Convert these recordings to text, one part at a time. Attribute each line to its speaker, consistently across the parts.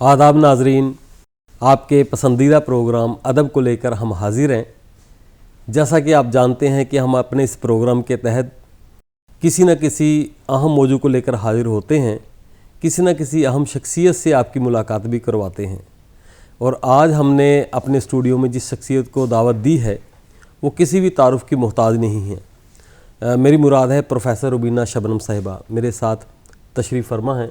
Speaker 1: आदाब नाजरीन, आपके पसंदीदा प्रोग्राम अदब को लेकर हम हाजिर हैं। जैसा कि आप जानते हैं कि हम अपने इस प्रोग्राम के तहत किसी न किसी अहम मौजू को लेकर हाजिर होते हैं, किसी न किसी अहम शख्सियत से आपकी मुलाकात भी करवाते हैं। और आज हमने अपने स्टूडियो में जिस शख्सियत को दावत दी है वो किसी भी तारुफ की मोहताज नहीं है। मेरी मुराद है प्रोफेसर रुबीना शबनम साहिबा। मेरे साथ तशरीफ़ फरमा हैं।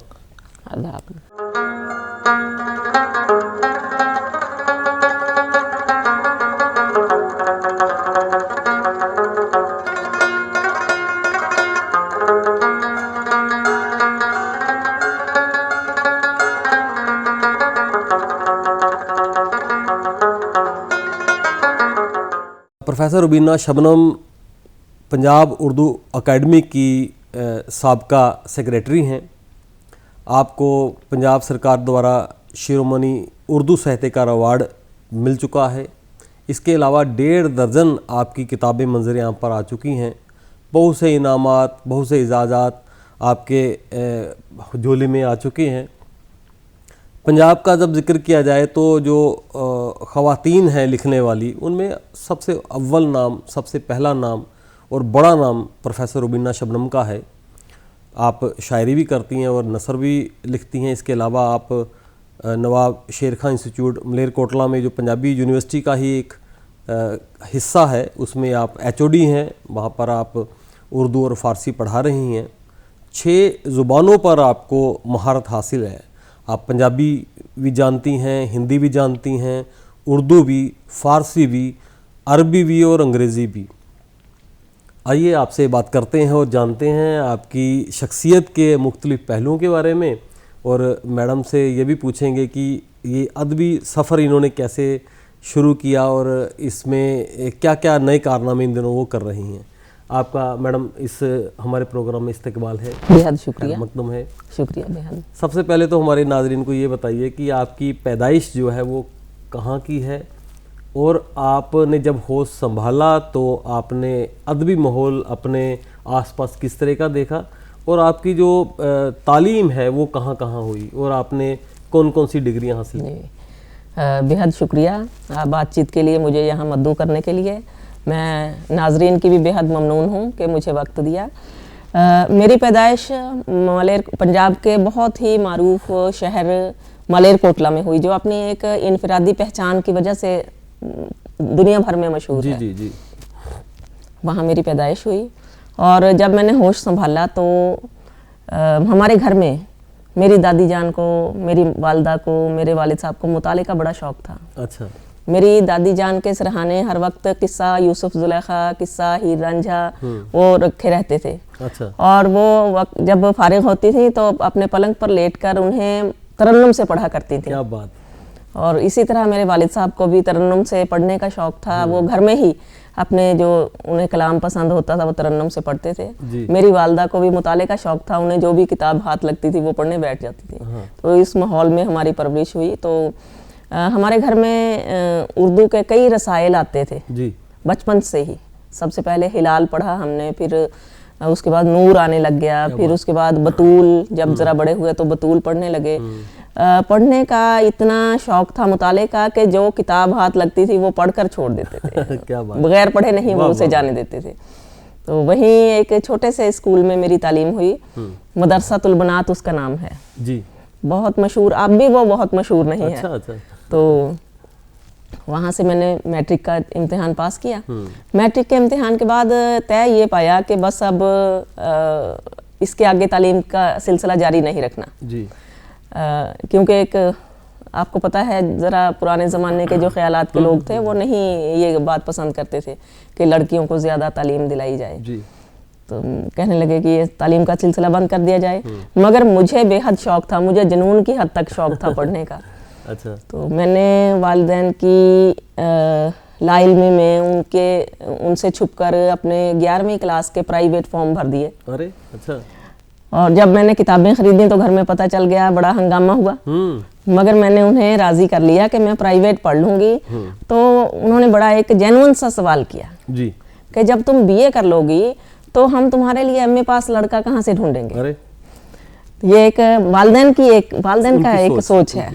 Speaker 1: प्रोफेसर रुबीना शबनम पंजाब उर्दू अकेडमी की साबका सेक्रेटरी हैं। आपको पंजाब सरकार द्वारा शिरोमणि उर्दू साहित्यकार अवार्ड मिल चुका है। इसके अलावा 1.5 दर्जन आपकी किताबें मंजर आम पर आ चुकी हैं। बहुत से इनामात, बहुत से इजाज़ात आपके झोले में आ चुके हैं। पंजाब का जब जिक्र किया जाए तो जो ख़वातीन हैं लिखने वाली, उनमें सबसे अव्वल नाम, सबसे पहला नाम और बड़ा नाम प्रोफेसर रुबीना शबनम का है। आप शायरी भी करती हैं और नसर भी लिखती हैं। इसके अलावा आप नवाब शेर खां इंस्टीट्यूट मलेरकोटला में, जो पंजाबी यूनिवर्सिटी का ही एक हिस्सा है, उसमें आप HOD हैं। वहाँ पर आप उर्दू और फ़ारसी पढ़ा रही हैं। 6 ज़ुबानों पर आपको महारत हासिल है। आप पंजाबी भी जानती हैं, हिंदी भी जानती हैं, उर्दू भी, फ़ारसी भी, अरबी भी और अंग्रेज़ी भी। आइए आपसे बात करते हैं और जानते हैं आपकी शख्सियत के मुख्तलिफ़ पहलुओं के बारे में। और मैडम से ये भी पूछेंगे कि ये अदबी सफ़र इन्होंने कैसे शुरू किया और इसमें क्या क्या नए कारनामे इन दिनों वो कर रही हैं। आपका मैडम इस हमारे प्रोग्राम में इस्तकबाल है।
Speaker 2: बेहद शुक्रिया।
Speaker 1: मकदम है।
Speaker 2: शुक्रिया बेहद।
Speaker 1: सबसे पहले तो हमारे नाजरीन को ये बताइए कि आपकी पैदाइश जो है वो कहाँ की है, और आपने जब होश संभाला तो आपने अदबी माहौल अपने आसपास किस तरह का देखा, और आपकी जो तालीम है वो कहाँ कहाँ हुई, और आपने कौन कौन सी डिग्रियाँ हासिल की।
Speaker 2: बेहद शुक्रिया बातचीत के लिए, मुझे यहाँ मद्दू करने के लिए। मैं नाजरीन की भी बेहद ममनून हूँ कि मुझे वक्त दिया। मेरी पैदाइश पंजाब के बहुत ही मारूफ शहर मलेरकोटला में हुई, जो अपनी एक इनफरादी पहचान की वजह से दुनिया भर में मशहूर है।
Speaker 1: जी।
Speaker 2: वहाँ मेरी पैदाइश हुई। और जब मैंने होश संभाला तो हमारे घर में मेरी दादी जान को, मेरी वालदा को, मेरे वालिद साहब को मुताले का बड़ा शौक़ था।
Speaker 1: अच्छा।
Speaker 2: मेरी दादी जान के सरहाने हर वक्त किस्सा यूसुफ जुलेखा, किस्सा हीर रांझा वो रखे रहते थे।
Speaker 1: अच्छा।
Speaker 2: और वो वक्त जब फारिग होती थी तो अपने पलंग पर लेटकर उन्हें तरन्नुम से पढ़ा करती थी।
Speaker 1: क्या बात।
Speaker 2: और इसी तरह मेरे वालिद साहब को भी तरन्नुम से पढ़ने का शौक़ था। वो घर में ही अपने जो उन्हें कलाम पसंद होता था वो तरन्नुम से पढ़ते थे। मेरी वालदा को भी मुताले का शौक़ था। उन्हें जो भी किताब हाथ लगती थी वो पढ़ने बैठ जाती थी। तो इस माहौल में हमारी परवरिश हुई। तो हमारे घर में उर्दू के कई रसायल आते थे जी, बचपन से ही। सबसे पहले हिलाल पढ़ा हमने, फिर उसके बाद नूर आने लग गया, फिर उसके बाद बतूल। जब ज़रा बड़े हुए तो बतूल पढ़ने लगे। पढ़ने का इतना शौक़ था मुताले का कि जो किताब हाथ लगती थी वो पढ़कर छोड़ देते थे। क्या बात। बगैर पढ़े नहीं वो उसे जाने देते थे। तो वहीं एक छोटे से स्कूल में मेरी तालीम हुई। मदरसातुल बनात उसका नाम है जी, बहुत मशहूर। अब भी वो बहुत मशहूर नहीं है। अच्छा। तो वहाँ से मैंने मैट्रिक का इम्तिहान पास किया। मैट्रिक के इम्तिहान के बाद तय ये पाया कि बस अब इसके आगे तालीम का सिलसिला जारी नहीं रखना जी। क्योंकि एक आपको पता है ज़रा पुराने ज़माने के जो ख्यालात के लोग थे वो नहीं ये बात पसंद करते थे कि लड़कियों को ज़्यादा तालीम दिलाई जाए जी। तो कहने लगे कि ये तालीम का सिलसिला बंद कर दिया जाए। मगर मुझे बेहद शौक़ था, मुझे जुनून की हद तक शौक़ था पढ़ने का। अच्छा। तो मैंने वालिदैन की लाइल्मी में उनसे छुपकर अपने 11वीं क्लास के प्राइवेट फॉर्म भर दिए। अरे अच्छा। और जब मैंने किताबें खरीदी तो घर में पता चल गया, बड़ा हंगामा हुआ। मगर मैंने उन्हें राज़ी कर लिया कि मैं प्राइवेट पढ़ लूँगी। तो उन्होंने बड़ा एक जेन्युइन सा सवाल किया जी कि जब तुम BA कर लोगी तो हम तुम्हारे लिए MA पास लड़का कहाँ से ढूंढेंगे। अरे ये एक वालिदैन का एक सोच है।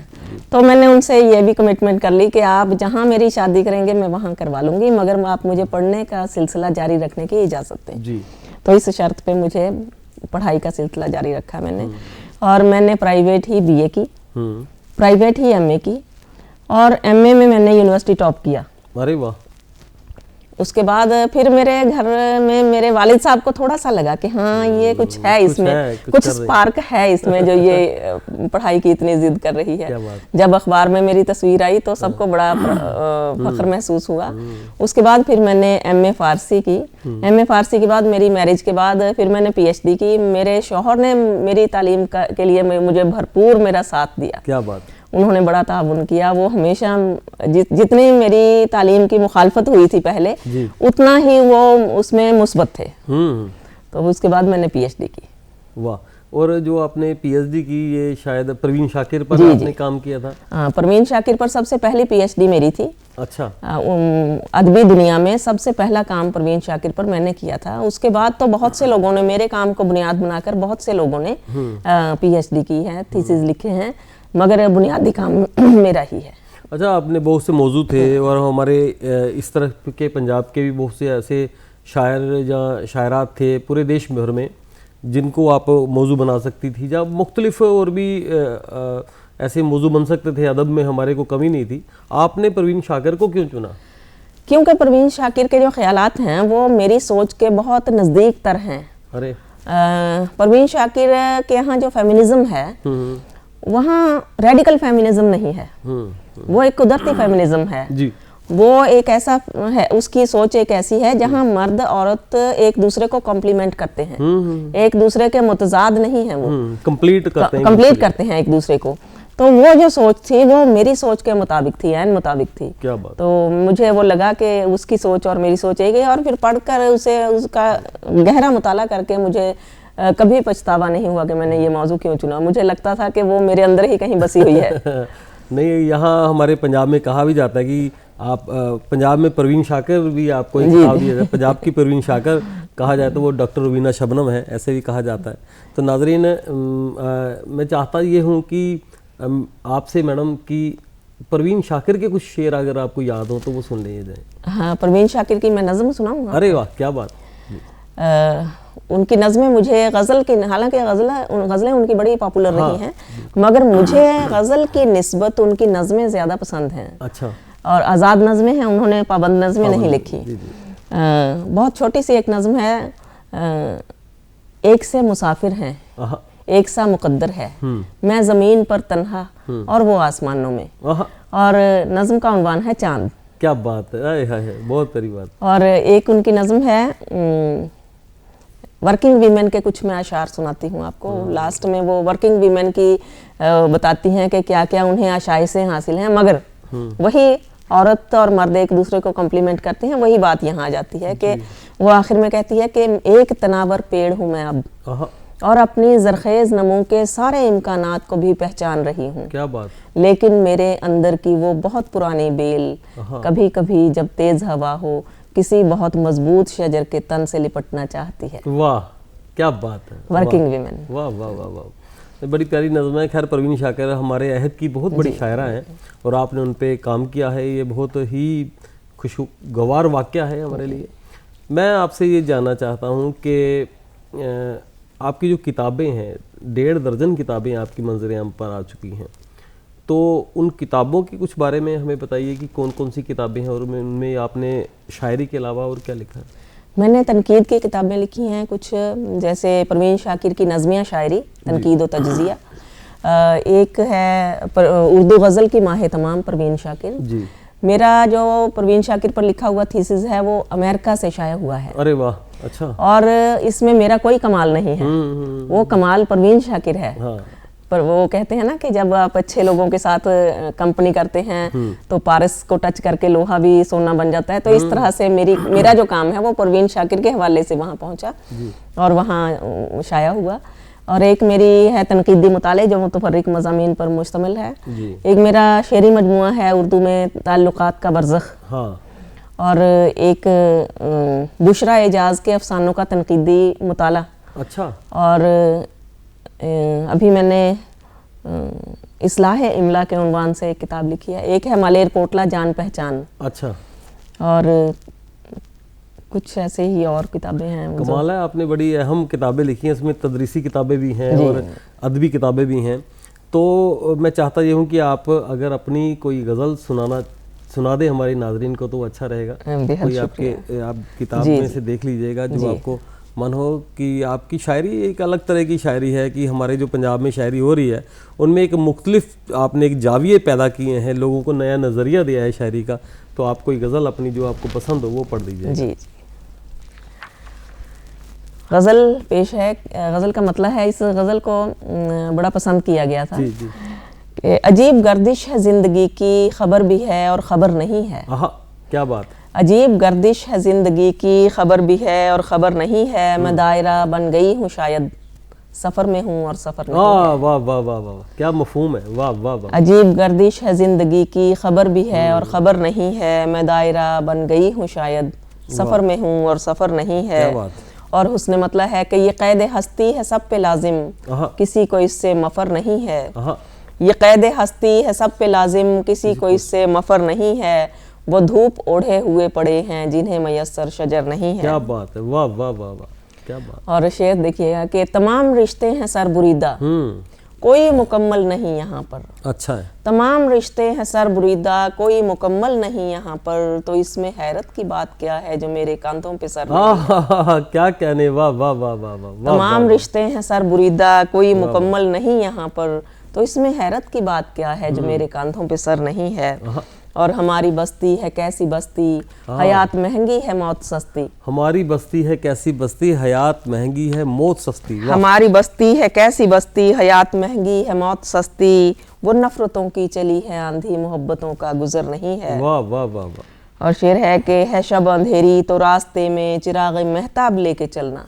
Speaker 2: तो मैंने उनसे ये भी कमिटमेंट कर ली कि आप जहाँ मेरी शादी करेंगे मैं वहाँ करवा लूँगी, मगर आप मुझे पढ़ने का सिलसिला जारी रखने की इजाज़त दें
Speaker 1: जी।
Speaker 2: तो इस शर्त पे मुझे पढ़ाई का सिलसिला जारी रखा मैंने। और मैंने प्राइवेट ही बीए की, प्राइवेट ही एमए की, और एमए में मैंने यूनिवर्सिटी टॉप किया।
Speaker 1: अरे वाह।
Speaker 2: उसके बाद फिर मेरे घर में मेरे वालिद साहब को थोड़ा सा लगा कि हाँ ये कुछ है इसमें, कुछ स्पार्क है इसमें जो ये पढ़ाई की इतनी जिद कर रही है। जब अखबार में मेरी तस्वीर आई तो सबको बड़ा फख्र महसूस हुआ। उसके बाद फिर मैंने एमए फारसी की। एमए फारसी के बाद मेरी मैरिज के बाद फिर मैंने पीएचडी की। मेरे शौहर ने मेरी तालीम के लिए मुझे भरपूर मेरा साथ दिया।
Speaker 1: क्या बात। उन्होंने
Speaker 2: बड़ा ताउन किया। वो हमेशा जितनी मेरी तालीम की मुखालफत हुई थी पहले, उतना ही वो उसमें मुस्बत थे। तो उसके बाद मैंने पीएचडी की।
Speaker 1: वाह। और जो आपने पीएचडी की, ये शायद परवीन शाकिर पर आपने काम किया था?
Speaker 2: हाँ, परवीन शाकिर पर सबसे पहली पीएचडी मेरी थी।
Speaker 1: अच्छा।
Speaker 2: अदबी दुनिया में सबसे पहला काम परवीन शाकिर पर मैंने किया था। उसके बाद तो बहुत से लोगों ने मेरे काम को बुनियाद बनाकर बहुत से लोगों ने पीएचडी की है, थीसिस लिखे हैं, मगर बुनियादी काम मेरा ही है।
Speaker 1: अच्छा, आपने बहुत से मौजू थे और हमारे इस तरह के पंजाब के भी बहुत से ऐसे शायर या शायरात थे पूरे देश भर में जिनको आप मौजू बना सकती थी, जब मुख्तलिफ और भी ऐसे मौजू बन सकते थे, अदब में हमारे को कमी नहीं थी। आपने परवीन शाकिर को क्यों चुना?
Speaker 2: क्योंकि परवीन शाकिर के जो ख्यालात हैं वो मेरी सोच के बहुत नज़दीक तर हैं।
Speaker 1: अरे
Speaker 2: परवीन शाकिर के यहाँ जो फेमिनिज्म है वहाँ रेडिकल फेमिनिज्म नहीं है, वो एक कुदरती फेमिनिज्म है जी। वो एक ऐसा है, उसकी सोच एक ऐसी है जहाँ मर्द औरत एक दूसरे को कॉम्प्लीमेंट करते हैं, एक दूसरे के मुतजाद नहीं है, वो
Speaker 1: कंप्लीट करते
Speaker 2: हैं एक दूसरे को। तो वो जो सोच थी वो मेरी सोच के मुताबिक थी, ऐन मुताबिक थी।
Speaker 1: क्या बात।
Speaker 2: तो मुझे वो लगा कि उसकी सोच और मेरी सोच एक ही, और फिर पढ़कर उसका गहरा मुताला करके मुझे कभी पछतावा नहीं हुआ कि मैंने ये मौजू क्यों चुना। मुझे लगता था कि वो मेरे अंदर ही कहीं बसी हुई है।
Speaker 1: नहीं, यहाँ हमारे पंजाब में कहा भी जाता है कि आप पंजाब में परवीन शाकिर भी आपको एक कहा दिया जाता है, पंजाब की परवीन शाकिर कहा जाए तो वो डॉक्टर रुबीना शबनम है, ऐसे भी कहा जाता है। तो नाज़रीन, मैं चाहता ये हूँ कि आपसे मैडम कि परवीन शाकिर के कुछ शेर अगर आपको याद हो तो वो सुन लिए जाए।
Speaker 2: हाँ, परवीन शाकिर की मैं नज़म सुनाऊँगा।
Speaker 1: अरे वाह, क्या बात।
Speaker 2: उनकी नज़में मुझे गज़ल की, हालांकि गज़लें उनकी बड़ी पॉपुलर रही हैं, मगर मुझे गज़ल की निस्बत उनकी नज़में ज़्यादा पसंद हैं।
Speaker 1: अच्छा।
Speaker 2: और आज़ाद नज़में हैं, उन्होंने पाबंद नज़में नहीं लिखी। बहुत छोटी सी एक नज़म है, एक से मुसाफिर हैं, एक सा मुकद्दर है, मैं ज़मीन पर तन्हा और वो आसमानों में। और नज़म का उन्वान है चांद।
Speaker 1: क्या बात है, बहुत बड़ी बात।
Speaker 2: और एक उनकी नज़म है वर्किंग वीमेन के, कुछ मैं अशार सुनाती हूँ आपको। लास्ट में वो वर्किंग वीमेन की बताती हैं कि क्या क्या उन्हें आशाइशें हासिल हैं, मगर वही औरत और मर्द एक दूसरे को कॉम्प्लीमेंट करते हैं। वही बात यहाँ आ जाती है कि वो आखिर में कहती है कि एक तनावर पेड़ हूँ मैं अब, और अपनी जरखेज नमो के सारे इम्कानात को भी पहचान रही हूँ।
Speaker 1: क्या बात। लेकिन
Speaker 2: मेरे अंदर की वो बहुत पुरानी बेल कभी कभी जब तेज हवा हो किसी बहुत मजबूत शजर के तन से लिपटना चाहती है।
Speaker 1: वाह, क्या बात है।
Speaker 2: Working women.
Speaker 1: वाह वाह वाह वाह, बड़ी प्यारी नज़म है। खैर, परवीन शाकिर हमारे अहद की बहुत बड़ी शायरा हैं और आपने उन पे काम किया है, ये बहुत ही खुशगवार वाक़या है हमारे लिए। मैं आपसे ये जानना चाहता हूँ कि आपकी जो किताबें हैं, 1.5 दर्जन किताबें आपकी मंजर आम पर आ चुकी हैं, तो उन किताबों के कुछ बारे में हमें बताइए कि कौन कौन सी किताबें हैं और उनमें आपने शायरी के अलावा और क्या लिखा है?
Speaker 2: मैंने तनकीद की किताबें लिखी हैं कुछ, जैसे परवीन शाकिर की नज़मिया शायरी, तनकीद व तज्ज़िया। एक है उर्दू गज़ल की माह तमाम परवीन शाकिर जी। मेरा जो परवीन शाकिर पर लिखा हुआ थीसिस है वो अमेरिका से शाया हुआ है।
Speaker 1: अरे वाह, अच्छा।
Speaker 2: और इसमें मेरा कोई कमाल नहीं है, वो कमाल परवीन शाकिर है। हाँ। पर वो कहते हैं ना कि जब आप अच्छे लोगों के साथ कंपनी करते हैं तो पारस को टच करके लोहा भी सोना बन जाता है। तो इस तरह से मेरा जो काम है वो परवीन शाकिर के हवाले से वहाँ पहुँचा और वहाँ शाया हुआ। और एक मेरी है तनकीदी मुताले जो मुतफर्रिक मज़ामीन पर मुश्तमिल है। एक मेरा शेरी मजमुआ है उर्दू में ताल्लुकात का बरज़ख। हाँ। और एक बुशरा एजाज के अफसानों का तनकीदी मुताला। अच्छा। और अभी मैंने इस्लाह इमला के उन्वान से एक किताब लिखी है। एक है मलेर कोटला जान पहचान।
Speaker 1: अच्छा।
Speaker 2: और कुछ ऐसे ही और किताबें हैं।
Speaker 1: कमाल है, आपने बड़ी अहम किताबें लिखी हैं, इसमें तदरीसी किताबें भी हैं और अदबी किताबें भी हैं। तो मैं चाहता ये हूँ कि आप अगर अपनी कोई गज़ल सुना दे हमारे नाज़रीन को तो अच्छा रहेगा। कोई आपके आप किताब में से देख लीजिएगा जो आपको मन हो कि आपकी शायरी एक अलग तरह की शायरी है कि हमारे जो पंजाब में शायरी हो रही है उनमें एक मुख्तलिफ आपने एक जाविये पैदा किए हैं, लोगों को नया नज़रिया दिया है शायरी का। तो आप कोई गज़ल अपनी जो आपको पसंद हो वो पढ़ दीजिए।
Speaker 2: जी। गज़ल पेश है। गज़ल का मतलब है, इस गज़ल को बड़ा पसंद किया गया था।
Speaker 1: जी जी।
Speaker 2: कि अजीब गर्दिश है ज़िंदगी की, खबर भी है और ख़बर नहीं है।
Speaker 1: क्या बात।
Speaker 2: अजीब गर्दिश है ज़िंदगी की, खबर भी है और ख़बर नहीं है। मैं दायरा बन गई हूँ शायद, सफ़र में हूँ और सफ़र नहीं है।
Speaker 1: वाह वाह वाह वाह, क्या मफ़हूम है। वाह वाह वाह।
Speaker 2: अजीब गर्दिश है ज़िंदगी की, खबर भी है और ख़बर नहीं है। मैं दायरा बन गई हूँ शायद, सफ़र में हूँ और सफ़र नहीं है।
Speaker 1: क्या बात।
Speaker 2: और हुस्न मतलब है कि ये कैद हस्ती है सब पे लाजिम, किसी को इससे मफ़र नहीं है। ये कैद हस्ती है सब पे लाजिम, किसी को इससे मफ़र नहीं है। वो धूप ओढ़े हुए पड़े हैं जिन्हें मयस्सर शजर नहीं है।
Speaker 1: क्या बात है। वाह वाह वाह वाह, क्या बात।
Speaker 2: और शेर देखिएगा कि तमाम रिश्ते हैं सरबुरीदा, कोई मुकम्मल नहीं यहाँ पर।
Speaker 1: अच्छा है।
Speaker 2: तमाम रिश्ते हैं सरबुरीदा, कोई मुकम्मल नहीं यहाँ पर। तो इसमें हैरत की बात क्या है जो मेरे कांधों पे सर नहीं।
Speaker 1: क्या कहने। वाह वाह वाह वाह वाह।
Speaker 2: तमाम रिश्ते हैं सरबुरीदा, कोई मुकम्मल नहीं यहाँ पर। तो इसमें हैरत की बात क्या है जो मेरे कांधों पे सर नहीं है। और हमारी बस्ती है कैसी बस्ती, हयात महंगी है मौत सस्ती।
Speaker 1: हमारी बस्ती है कैसी बस्ती, हयात महंगी है मौत सस्ती।
Speaker 2: हमारी बस्ती है कैसी बस्ती, हयात महंगी है मौत सस्ती। वो नफरतों की चली है आंधी, मोहब्बतों का गुजर नहीं है।
Speaker 1: वाह वाह वाह वाह।
Speaker 2: और शेर है कि है शब अंधेरी तो रास्ते में चिराग महताब लेके चलना।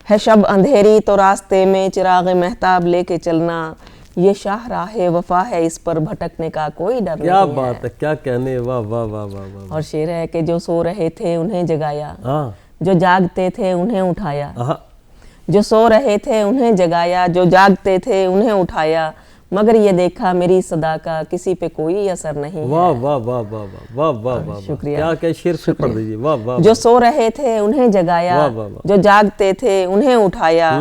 Speaker 2: है शब अंधेरी तो रास्ते में चिराग महताब लेके चलना। ये शाहराहे वफा है, इस पर भटकने का कोई डर नहीं है।
Speaker 1: क्या बात है, क्या कहने। वाह वाह वाह वाह।
Speaker 2: और शेर है कि जो सो रहे थे उन्हें जगाया, जो जागते थे उन्हें उठाया। जो सो रहे थे उन्हें जगाया, जो जागते थे उन्हें उठाया। मगर ये देखा मेरी सदा का किसी पे कोई असर नहीं है।
Speaker 1: वाह वाह वाह वाह वाह वाह वाह।
Speaker 2: शुक्रिया।
Speaker 1: क्या क्या शेर से पढ़ दीजिए। वाह वाह।
Speaker 2: जो सो रहे थे उन्हें जगाया, जो जागते थे उन्हें उठाया।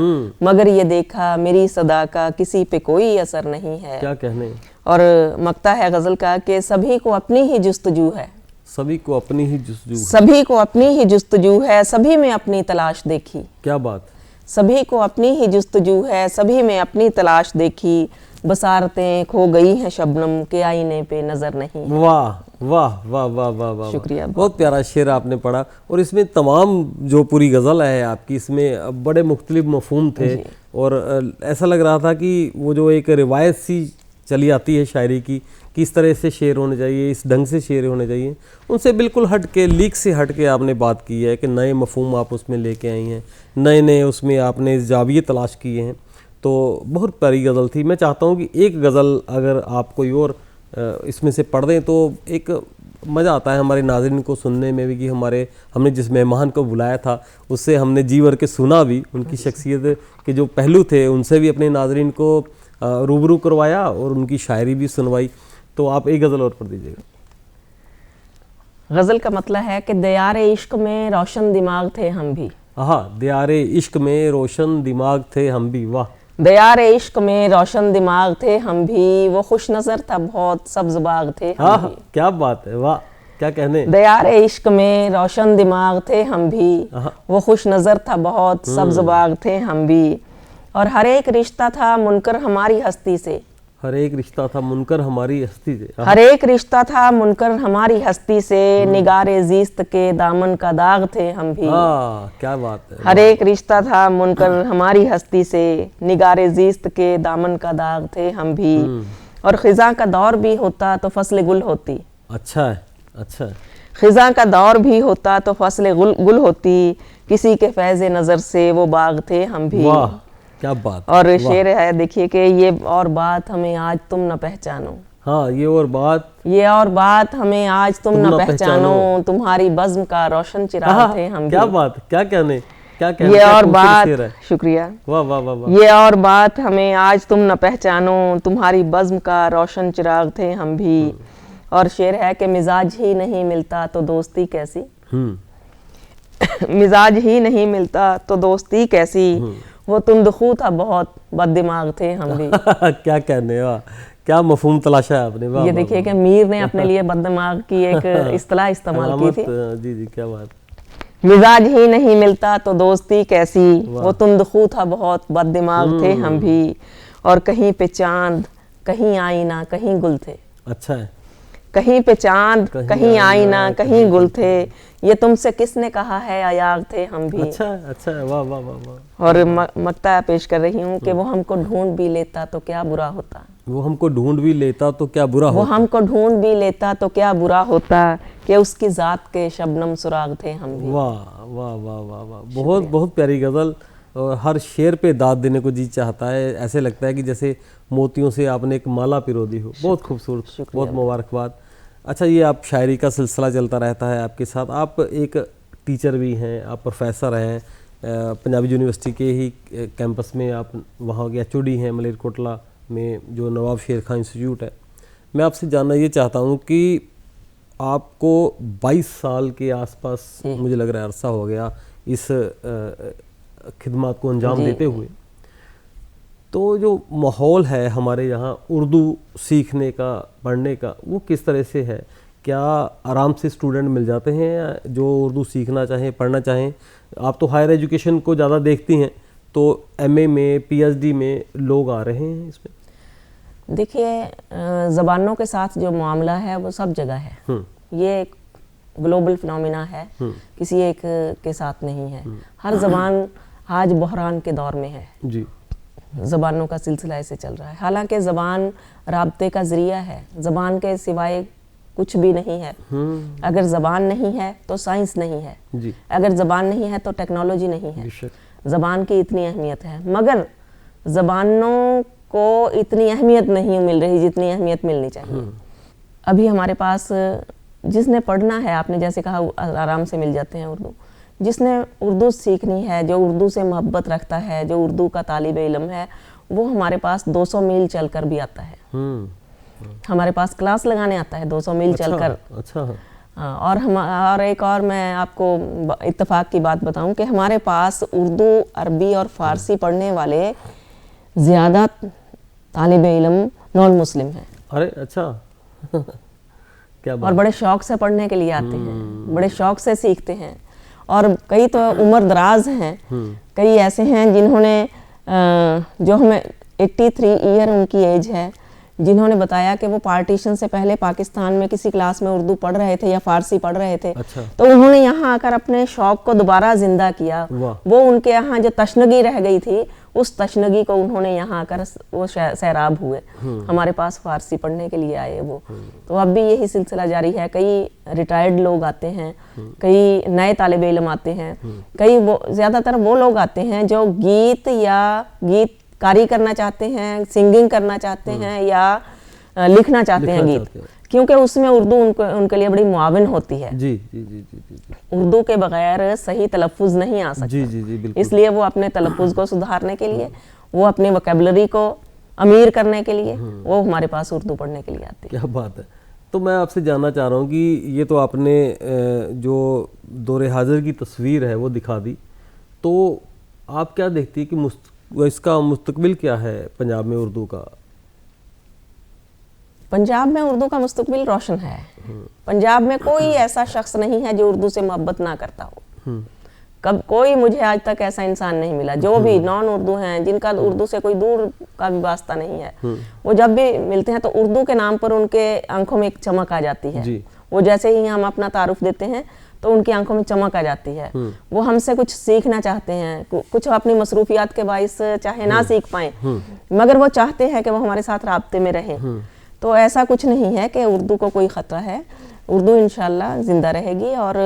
Speaker 2: मगर ये देखा मेरी सदा का किसी पे कोई असर नहीं है।
Speaker 1: क्या कहने।
Speaker 2: और मक्ता है गजल का कि सभी को अपनी ही जुस्तजू है,
Speaker 1: सभी को अपनी ही जुस्तजू,
Speaker 2: सभी को अपनी ही जुस्तजू है, सभी में अपनी तलाश देखी।
Speaker 1: क्या बात।
Speaker 2: सभी को अपनी ही जुस्तजू है, सभी में अपनी तलाश देखी। बसारतें खो गई हैं शबनम के आईने पे नजर नहीं।
Speaker 1: वाह वाह वाह वाह वाह वाह।
Speaker 2: शुक्रिया।
Speaker 1: बहुत प्यारा शेर आपने पढ़ा। और इसमें तमाम जो पूरी गज़ल है आपकी, इसमें बड़े मुख्तलिफ मफ़हूम थे। और ऐसा लग रहा था कि वो जो एक रिवायत सी चली आती है शायरी की, किस तरह से शेर होने चाहिए, इस ढंग से शेर होने चाहिए, उनसे बिल्कुल हट के, लीक से हट के आपने बात की है कि नए मफ़हूम आप उसमें लेके आई हैं, नए नए उसमें आपने जाविये तलाश किए हैं। तो बहुत प्यारी गज़ल थी। मैं चाहता हूँ कि एक गज़ल अगर आप कोई और इसमें से पढ़ दें तो एक मज़ा आता है हमारे नाज़रीन को सुनने में भी कि हमने जिस मेहमान को बुलाया था उससे हमने जी भर के सुना भी, उनकी शख्सियत के जो पहलू थे उनसे भी अपने नाज़रीन को रूबरू करवाया और उनकी शायरी भी सुनवाई। तो आप एक गज़ल और पढ़ दीजिएगा।
Speaker 2: गज़ल का मतलब है कि दयारे इश्क में रोशन दिमाग थे हम भी।
Speaker 1: दयारे इश्क में रोशन दिमाग थे हम भी। वाह।
Speaker 2: दयारे इश्क में रोशन दिमाग थे हम भी, वो खुश नज़र था बहुत सब्ज़ बाग थे हम भी।
Speaker 1: क्या बात है। वाह, क्या कहने।
Speaker 2: दयारे इश्क में रोशन दिमाग थे हम भी, वो खुश नज़र था बहुत सब्ज़ बाग थे हम भी। और हर एक रिश्ता था मुनकर हमारी हस्ती से,
Speaker 1: हर एक रिश्ता था मुनकर हमारी हस्ती से,
Speaker 2: हर एक रिश्ता था मुनकर हमारी हस्ती से। निगारे जीस्त के दामन का दाग थे हम भी।
Speaker 1: क्या बात है।
Speaker 2: हर एक रिश्ता था मुनकर हमारी हस्ती से, निगारे जीस्त के दामन का दाग थे हम भी। और खिज़ा का दौर भी होता तो फसल गुल होती।
Speaker 1: अच्छा है, अच्छा है।
Speaker 2: खिज़ा का दौर भी होता तो फसल गुल होती, किसी के फैज़ नज़र से वो बाग थे हम भी।
Speaker 1: वाह, क्या बात।
Speaker 2: और शेर है देखिए कि ये और बात हमें आज तुम न पहचानो।
Speaker 1: ये और बात
Speaker 2: हमें आज तुम न पहचानो, तुम्हारी बज़्म का रोशन चिराग थे हम भी।
Speaker 1: क्या बात, क्या कहने, क्या कहना,
Speaker 2: ये
Speaker 1: क्या
Speaker 2: और
Speaker 1: खूबसूरत
Speaker 2: बात,
Speaker 1: शेर है।
Speaker 2: शुक्रिया।
Speaker 1: वाह वाह वाह वाह।
Speaker 2: ये और बात हमें आज तुम न पहचानो, तुम्हारी बज़्म का रोशन चिराग थे हम भी। और शेर है कि मिजाज ही नहीं मिलता तो दोस्ती कैसी, मिजाज ही नहीं मिलता तो दोस्ती कैसी, वो तुम दुखू था बहुत बददिमाग थे हम भी।
Speaker 1: क्या कहने, वाह क्या मफहूम तलाशा है आपने। वाह
Speaker 2: ये
Speaker 1: वाह,
Speaker 2: देखिए
Speaker 1: वाह।
Speaker 2: कि मीर ने अपने लिए बददिमाग की एक इस्तेलाह इस्तेमाल की
Speaker 1: अलामत,
Speaker 2: थी।
Speaker 1: जी जी क्या बात।
Speaker 2: मिजाज ही नहीं मिलता तो दोस्ती कैसी, वो तुम दुखू था बहुत बददिमाग थे हम भी। और कहीं पे चांद कहीं आईना कहीं गुल थे।
Speaker 1: अच्छा है।
Speaker 2: कहीं पे चांद कहीं आईना कहीं गुल थे, ये तुमसे किसने कहा है अयाग थे हम भी।
Speaker 1: अच्छा अच्छा, वाह वाह वाह वाह।
Speaker 2: और मक्ता पेश कर रही हूँ कि वो हमको ढूंढ भी लेता तो क्या बुरा होता,
Speaker 1: वो हमको ढूंढ भी लेता तो क्या बुरा
Speaker 2: वो
Speaker 1: होता।
Speaker 2: हमको ढूंढ भी लेता तो क्या बुरा होता, कि उसकी जात के शबनम सुराग थे हम भी।
Speaker 1: वाह वाह वाह वाह वाह, बहुत बहुत प्यारी गज़ल। और हर शेर पे दाद देने को जी चाहता है, ऐसे लगता है कि जैसे मोतियों से आपने एक माला पिरो दी हो। बहुत खूबसूरत, बहुत मुबारकबाद। अच्छा, ये आप शायरी का सिलसिला चलता रहता है आपके साथ, आप एक टीचर भी हैं, आप प्रोफेसर हैं पंजाबी यूनिवर्सिटी के ही कैंपस में, आप वहाँ के HOD हैं मलेरकोटला में, जो नवाब शेर खां इंस्टीट्यूट है। मैं आपसे जानना ये चाहता हूँ कि आपको 22 साल के आसपास मुझे लग रहा है अरसा हो गया इस खिदमत को अंजाम देते हुए, तो जो माहौल है हमारे यहाँ उर्दू सीखने का, पढ़ने का, वो किस तरह से है? क्या आराम से स्टूडेंट मिल जाते हैं जो उर्दू सीखना चाहें, पढ़ना चाहें? आप तो हायर एजुकेशन को ज़्यादा देखती हैं, तो MA में, PhD में लोग आ रहे हैं इसमें?
Speaker 2: देखिए, ज़बानों के साथ जो मामला है वो सब जगह है। ये एक ग्लोबल फिनोमिना है, किसी एक के साथ नहीं है। हर ज़बान आज बहरान के दौर में है
Speaker 1: जी।
Speaker 2: ज़बानों का सिलसिला ऐसे चल रहा है। हालांकि ज़बान राब्ते का ज़रिया है, ज़बान के सिवाय कुछ भी नहीं है। अगर ज़बान नहीं है तो साइंस नहीं है
Speaker 1: जी।
Speaker 2: अगर ज़बान नहीं है तो टेक्नोलॉजी नहीं है। ज़बान की इतनी अहमियत है, मगर ज़बानों को इतनी अहमियत नहीं मिल रही जितनी अहमियत मिलनी चाहिए। अभी हमारे पास जिसने पढ़ना है, आपने जैसे कहा आराम से मिल जाते हैं उर्दू, जिसने उर्दू सीखनी है, जो उर्दू से मोहब्बत रखता है, जो उर्दू का तालिब इल्म है, वो हमारे पास 200 मील चलकर भी आता है। हमारे पास क्लास लगाने आता है 200 मील चलकर।
Speaker 1: अच्छा।
Speaker 2: और एक और मैं आपको इत्तेफाक की बात बताऊं कि हमारे पास उर्दू, अरबी और फारसी पढ़ने वाले ज़्यादा तालिब इल्म नॉन मुस्लिम हैं।
Speaker 1: अरे अच्छा। क्या बात।
Speaker 2: और बड़े शौक से पढ़ने के लिए आते हैं, बड़े शौक से सीखते हैं। और कई तो उम्र दराज हैं, कई ऐसे हैं जिन्होंने जो हमें 83 ईयर उनकी एज है, जिन्होंने बताया कि वो पार्टीशन से पहले पाकिस्तान में किसी क्लास में उर्दू पढ़ रहे थे या फारसी पढ़ रहे थे।
Speaker 1: अच्छा।
Speaker 2: तो उन्होंने यहाँ आकर अपने शौक को दोबारा जिंदा किया। वो उनके यहाँ जो तशनगी रह गई थी, उस तशनगी को उन्होंने यहाँ आकर वो सैराब हुए, हमारे पास फारसी पढ़ने के लिए आए वो। तो अब भी यही सिलसिला जारी है। कई रिटायर्ड लोग आते हैं, कई नए तालिब इल्म आते हैं, कई वो ज़्यादातर वो लोग आते हैं जो गीत कारी करना चाहते हैं, सिंगिंग करना चाहते हैं या लिखना चाहते हैं गीत, क्योंकि उसमें उर्दू उनके लिए बड़ी मुआविन होती है।
Speaker 1: जी जी जी जी जी।
Speaker 2: उर्दू के बगैर सही तलफ़ुज़ नहीं आ सकता।
Speaker 1: जी जी जी बिल्कुल।
Speaker 2: इसलिए वो अपने तलफ़ुज़ को सुधारने के लिए, वो अपने वोकैबुलरी को अमीर करने के लिए वो हमारे पास उर्दू पढ़ने के लिए आती है।
Speaker 1: क्या बात है। तो मैं आपसे जानना चाह रहा हूँ कि ये तो आपने जो दौरे हाजिर की तस्वीर है वो दिखा दी, तो आप क्या देखती है कि इसका मुस्तकबिल क्या है पंजाब में उर्दू का?
Speaker 2: पंजाब में उर्दू का मुस्तकबिल रोशन है। पंजाब में कोई ऐसा शख्स नहीं है जो उर्दू से मोहब्बत ना करता हो। कब कोई मुझे आज तक ऐसा इंसान नहीं मिला, जो भी नॉन उर्दू हैं, जिनका उर्दू से कोई दूर का भी वास्ता नहीं है, वो जब भी मिलते हैं तो उर्दू के नाम पर उनके आंखों में एक चमक आ जाती है। वो जैसे ही हम अपना तारुफ देते हैं तो उनकी आंखों में चमक आ जाती है। वो हमसे कुछ सीखना चाहते हैं, कुछ अपनी मसरूफियात के बाइस चाहे ना सीख पाए, मगर वो चाहते हैं कि वो हमारे साथ राब्ते में रहें। तो ऐसा कुछ नहीं है कि उर्दू को कोई ख़तरा है। उर्दू इंशाल्लाह ज़िंदा रहेगी और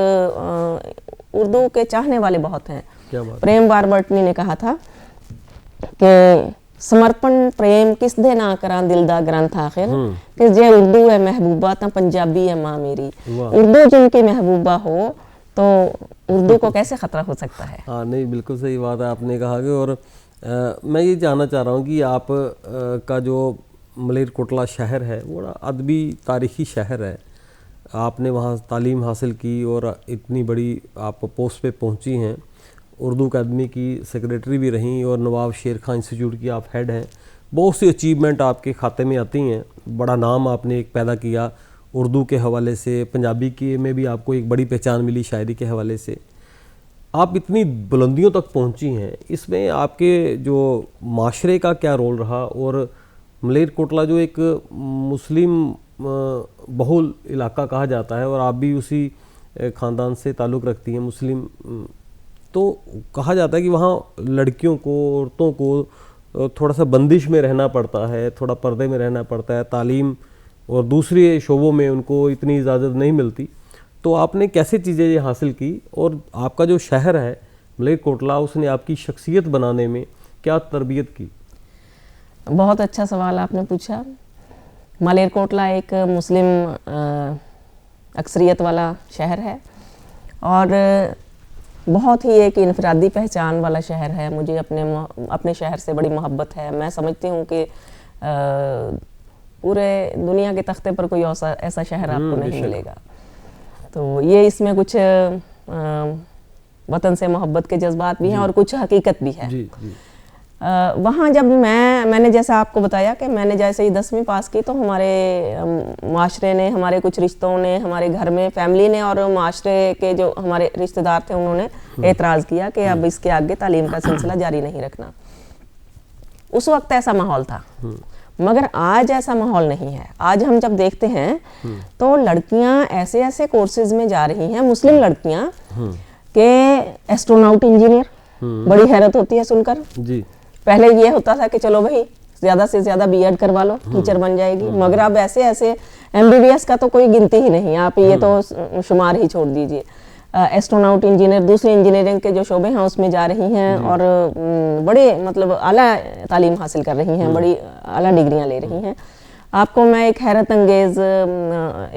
Speaker 2: उर्दू के चाहने वाले बहुत हैं। प्रेम वारवर्टनी ने कहा था कि समर्पण प्रेम किस दे ना करा दिल दा ग्रंथ आखिर, कि जे उर्दू है महबूबा ता पंजाबी है माँ मेरी। उर्दू जिनकी महबूबा हो तो उर्दू को कैसे ख़तरा हो सकता है।
Speaker 1: हाँ नहीं, बिल्कुल सही बात है आपने कहा कि, और मैं ये जानना चाह रहा हूँ कि आप का जो मलेरकोटला शहर है वो बड़ा अदबी तारीख़ी शहर है, आपने वहाँ तालीम हासिल की और इतनी बड़ी आप पोस्ट पे पहुँची हैं, उर्दू अकादमी की सेक्रेटरी भी रहीं और नवाब शेर खां इंस्टीट्यूट की आप हेड हैं। बहुत सी अचीवमेंट आपके खाते में आती हैं, बड़ा नाम आपने एक पैदा किया उर्दू के हवाले से, पंजाबी के में भी आपको एक बड़ी पहचान मिली शायरी के हवाले से। आप इतनी बुलंदियों तक पहुंची हैं, इसमें आपके जो माशरे का क्या रोल रहा, और मलेरकोटला जो एक मुस्लिम बहुल इलाका कहा जाता है और आप भी उसी ख़ानदान से ताल्लुक़ रखती हैं मुस्लिम, तो कहा जाता है कि वहाँ लड़कियों को, औरतों को थोड़ा सा बंदिश में रहना पड़ता है, थोड़ा पर्दे में रहना पड़ता है, तालीम और दूसरे शोबों में उनको इतनी इजाज़त नहीं मिलती। तो आपने कैसे चीज़ें ये हासिल की, और आपका जो शहर है मलेरकोटला उसने आपकी शख्सियत बनाने में क्या तरबियत की?
Speaker 2: बहुत अच्छा सवाल आपने पूछा। मलेरकोटला एक मुस्लिम अक्सरियत वाला शहर है और बहुत ही एक इनफरादी पहचान वाला शहर है। मुझे अपने शहर से बड़ी मोहब्बत है। मैं समझती हूँ कि पूरे दुनिया के तख्ते पर कोई ऐसा शहर आपको नहीं मिलेगा। तो ये इसमें कुछ वतन से मोहब्बत के जज्बात भी हैं और कुछ हकीकत भी है।
Speaker 1: जी, जी।
Speaker 2: वहाँ जब मैंने जैसा आपको बताया कि मैंने जैसे ही 10वीं पास की तो हमारे माशरे ने, हमारे कुछ रिश्तों ने, हमारे घर में फैमिली ने और माशरे के जो हमारे रिश्तेदार थे उन्होंने एतराज़ किया कि अब इसके आगे तालीम का सिलसिला जारी नहीं रखना। उस वक्त ऐसा माहौल था, मगर आज ऐसा माहौल नहीं है। आज हम जब देखते हैं तो लड़कियां ऐसे ऐसे कोर्सेज में जा रही हैं, मुस्लिम लड़कियां के एस्ट्रोनॉट इंजीनियर, बड़ी हैरत होती है सुनकर।
Speaker 1: जी।
Speaker 2: पहले ये होता था कि चलो भाई ज़्यादा से ज़्यादा बीएड करवा लो, टीचर बन जाएगी, मगर अब ऐसे ऐसे एमबीबीएस का तो कोई गिनती ही नहीं, आप ये तो शुमार ही छोड़ दीजिए। एस्ट्रोनॉट इंजीनियर, दूसरे इंजीनियरिंग के जो शोबे हैं उसमें जा रही हैं और बड़े मतलब आला तालीम हासिल कर रही हैं, बड़ी आला डिग्रियां ले रही हैं। आपको मैं एक हैरत अंगेज़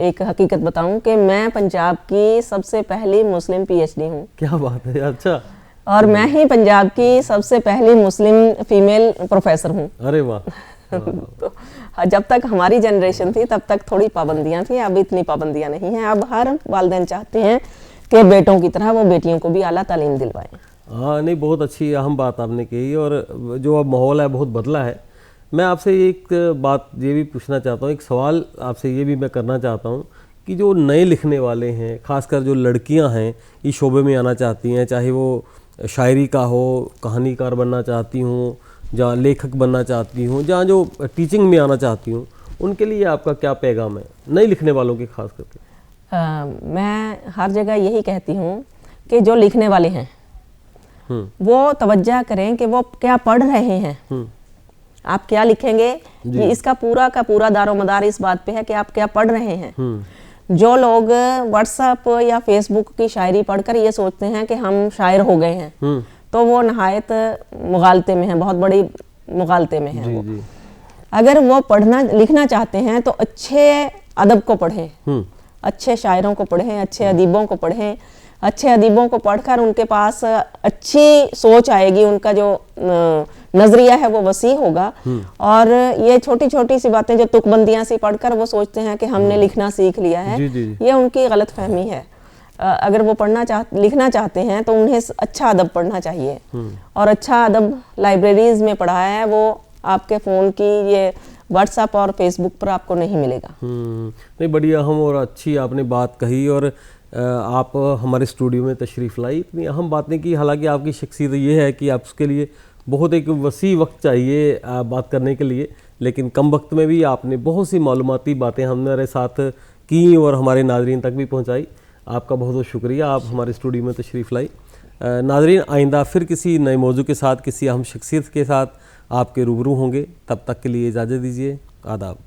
Speaker 2: एक हकीकत बताऊं कि मैं पंजाब की सबसे पहली मुस्लिम पीएचडी हूँ।
Speaker 1: क्या बात है, अच्छा।
Speaker 2: और मैं ही पंजाब की सबसे पहली मुस्लिम फीमेल प्रोफेसर हूँ।
Speaker 1: अरे वाह।
Speaker 2: तो जब तक हमारी जनरेशन थी तब तक थोड़ी पाबंदियां थी, अब इतनी पाबंदियां नहीं हैं। अब हर वालिदैन चाहते हैं कि बेटों की तरह वो बेटियों को भी आला तालीम दिलवाएं।
Speaker 1: हाँ नहीं, बहुत अच्छी अहम बात आपने कही, और जो अब माहौल है बहुत बदला है। मैं आपसे एक बात ये भी पूछना चाहता हूँ, एक सवाल आपसे ये भी मैं करना चाहता हूँ कि जो नए लिखने वाले हैं, ख़ासकर जो लड़कियाँ हैं इस शोबे में आना चाहती हैं, चाहे वो शायरी का हो, कहानीकार बनना चाहती हूँ, जहाँ लेखक बनना चाहती हूँ, जहाँ जो टीचिंग में आना चाहती हूँ, उनके लिए आपका क्या पैगाम है, नए लिखने वालों के खास करके?
Speaker 2: मैं हर जगह यही कहती हूँ कि जो लिखने वाले हैं वो तवज्जो करें कि वो क्या पढ़ रहे हैं। आप क्या लिखेंगे, ये इसका पूरा का पूरा दारोमदार इस बात पे है कि आप क्या पढ़ रहे हैं। जो लोग व्हाट्सएप या फेसबुक की शायरी पढ़कर ये सोचते हैं कि हम शायर हो गए हैं, तो वो नहायत मुगालते में हैं, बहुत बड़ी मुगालते में हैं। वो अगर वो पढ़ना लिखना चाहते हैं तो अच्छे अदब को पढ़ें, अच्छे शायरों को पढ़ें, अच्छे अदीबों को पढ़ें। अच्छे अदीबों को पढ़कर उनके पास अच्छी सोच आएगी, उनका जो नजरिया है वो वसी होगा। और ये छोटी छोटी सी बातें जो तुकबंदियां सी पढ़कर वो सोचते हैं कि हमने लिखना सीख लिया है, ये उनकी गलत फहमी है। अगर वो लिखना चाहते हैं तो उन्हें अच्छा अदब पढ़ना चाहिए, और अच्छा अदब लाइब्रेरीज में पढ़ा है, वो आपके फ़ोन की ये व्हाट्सएप और फेसबुक पर आपको नहीं मिलेगा।
Speaker 1: नहीं, बड़ी अहम और अच्छी आपने बात कही, और आप हमारे स्टूडियो में तशरीफ़ लाई, इतनी अहम बातें की। हालांकि आपकी शख्सियत ये है कि आप उसके लिए बहुत एक वसी वक्त चाहिए बात करने के लिए, लेकिन कम वक्त में भी आपने बहुत सी मालूमाती बातें हमारे साथ की और हमारे नाज़रीन तक भी पहुँचाई। आपका बहुत बहुत शुक्रिया, आप हमारे स्टूडियो में तशरीफ़ लाई। नाज़रीन, आइंदा फिर किसी नए मौजू के साथ, किसी अहम शख्सियत के साथ आपके रूबरू होंगे। तब तक के लिए इजाज़त दीजिए। आदाब।